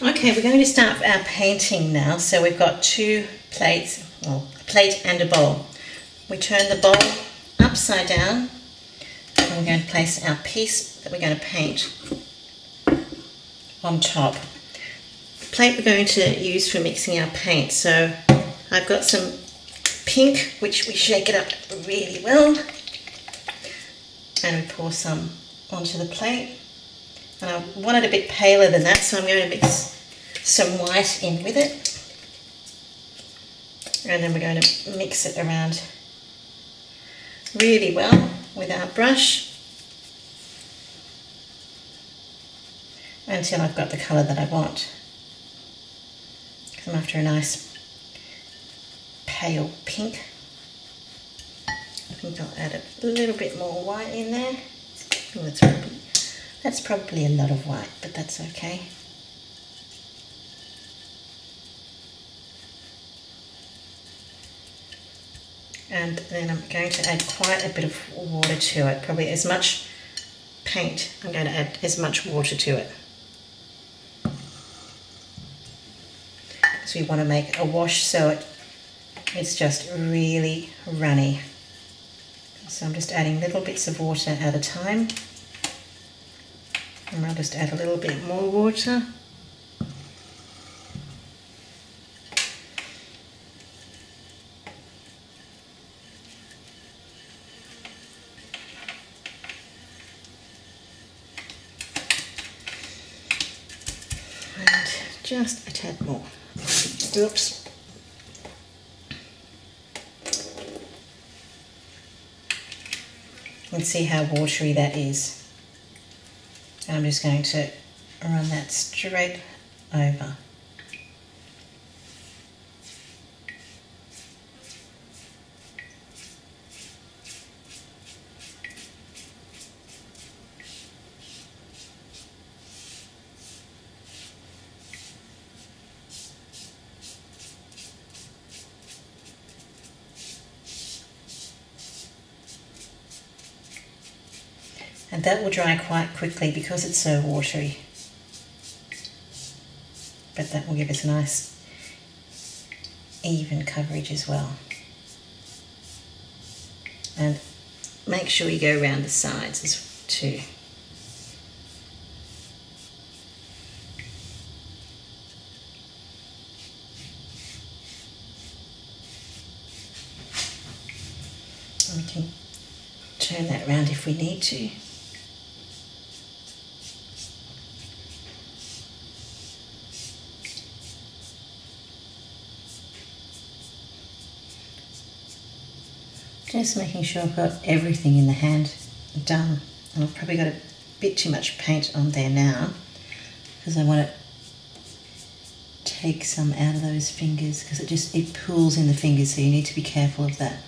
Okay, we're going to start our painting now. So we've got two plates, well, a plate and a bowl. We turn the bowl upside down and we're going to place our piece that we're going to paint on top. The plate we're going to use for mixing our paint. So I've got some pink, which we shake it up really well, and we pour some onto the plate. And I want it a bit paler than that, so I'm going to mix some white in with it. And then we're going to mix it around really well with our brush until I've got the colour that I want. I'm after a nice pale pink. I think I'll add a little bit more white in there. Oh, that's probably a lot of white, but that's okay. And then I'm going to add quite a bit of water to it, probably as much paint. I'm going to add as much water to it. So we want to make a wash so it's just really runny. So I'm just adding little bits of water at a time. And I'll just add a little bit more water. And just a tad more. Oops. And see how watery that is. And I'm just going to run that straight over. And that will dry quite quickly because it's so watery. But that will give us a nice even coverage as well. And make sure you go around the sides too. And we can turn that round if we need to. Just making sure I've got everything in the hand done. And I've probably got a bit too much paint on there now because I want to take some out of those fingers because it pools in the fingers, so you need to be careful of that.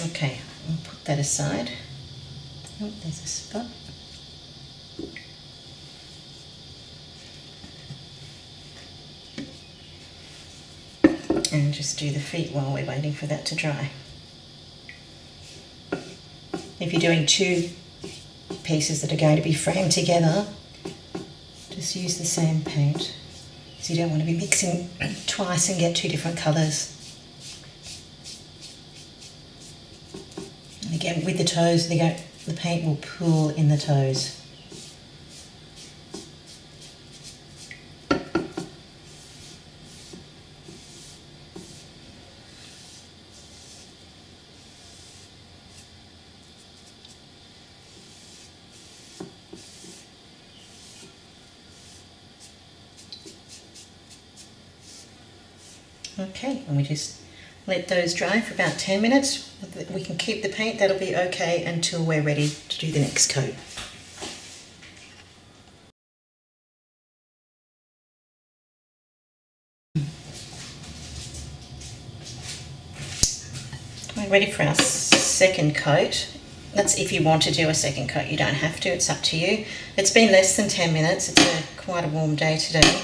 Okay, I'll put that aside. Oh, there's a spot. And just do the feet while we're waiting for that to dry. If you're doing two pieces that are going to be framed together, just use the same paint, because you don't want to be mixing twice and get two different colours. And again, with the toes, the paint will pool in the toes. Okay, and we just let those dry for about 10 minutes. We can keep the paint, that'll be okay until we're ready to do the next coat. We're ready for our second coat. That's if you want to do a second coat. You don't have to, it's up to you. It's been less than 10 minutes. It's quite a warm day today.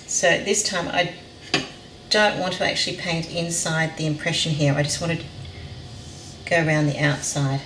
So this time I don't want to actually paint inside the impression here. I just want to go around the outside.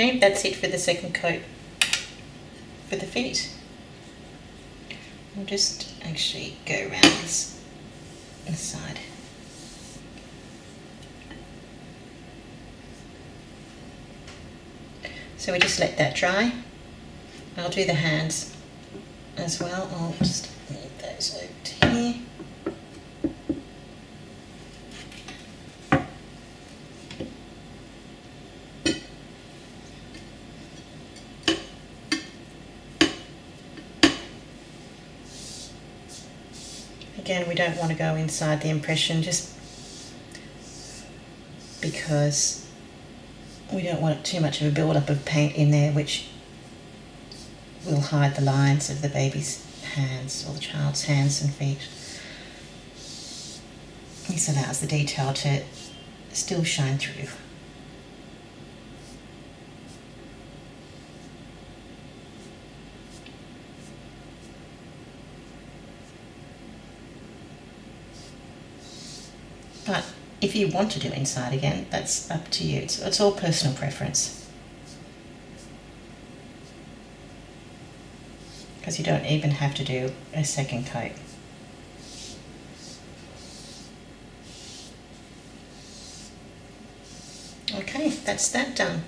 Okay, that's it for the second coat for the feet. I'll just actually go around this side. So we just let that dry. I'll do the hands as well. I'll just move those over to here. Again, we don't want to go inside the impression just because we don't want too much of a build-up of paint in there, which will hide the lines of the baby's hands or the child's hands and feet. This allows the detail to still shine through. But if you want to do inside again, that's up to you. It's all personal preference. Because you don't even have to do a second coat. Okay, that's that done.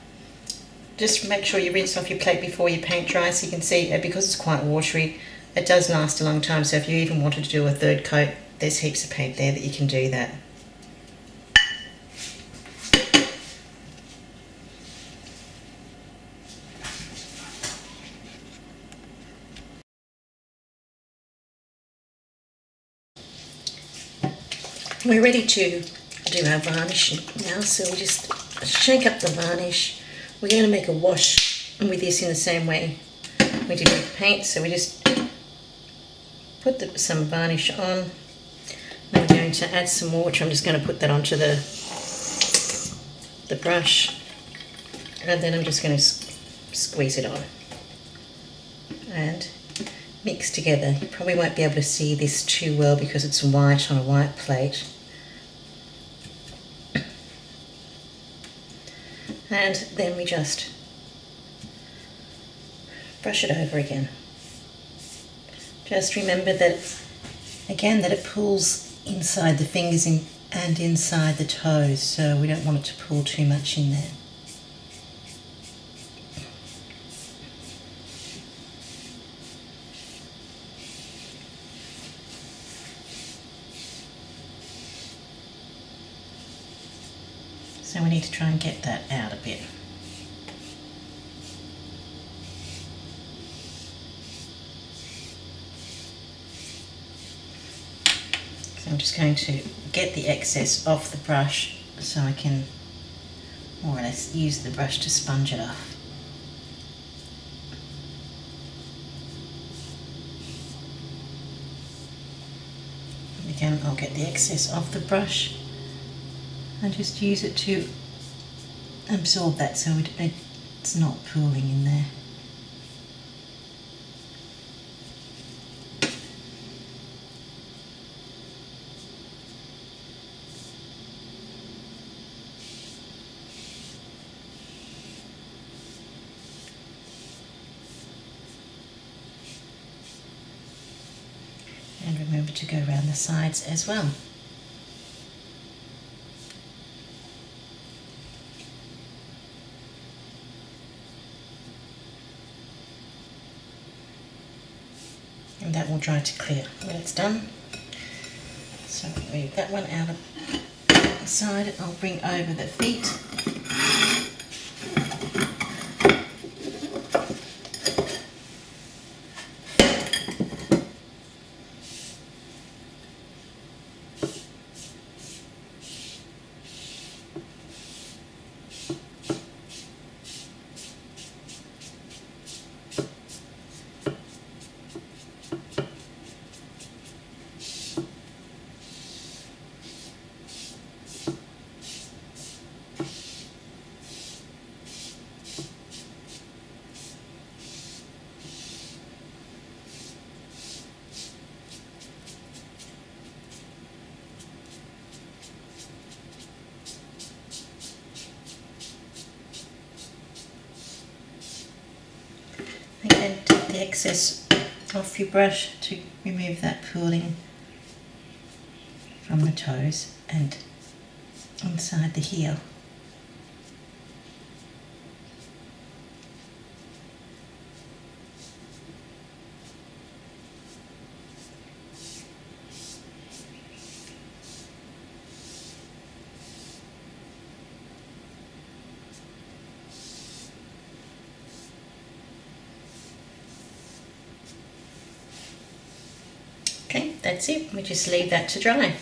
Just make sure you rinse off your plate before your paint dries, so you can see, because it's quite watery, it does last a long time. So if you even wanted to do a third coat, there's heaps of paint there that you can do that. We're ready to do our varnish now, so we just shake up the varnish. We're going to make a wash with this in the same way we did with paint, so we just put some varnish on. Then we're going to add some water. I'm just going to put that onto the brush, and then I'm just going to squeeze it on and mix together. You probably won't be able to see this too well because it's white on a white plate. And then we just brush it over again. Just remember that, again, that it pulls inside the fingers and inside the toes, so we don't want it to pull too much in there. So we need to try and get that out a bit. So I'm just going to get the excess off the brush so I can more or less use the brush to sponge it off. And again, I'll get the excess off the brush and just use it to absorb that so it's not pooling in there. And remember to go around the sides as well. And that will dry to clear when it's done. So move that one out of the side. I'll bring over the feet. And then take the excess off your brush to remove that pooling from the toes and inside the heel. Okay, that's it. We just leave that to dry.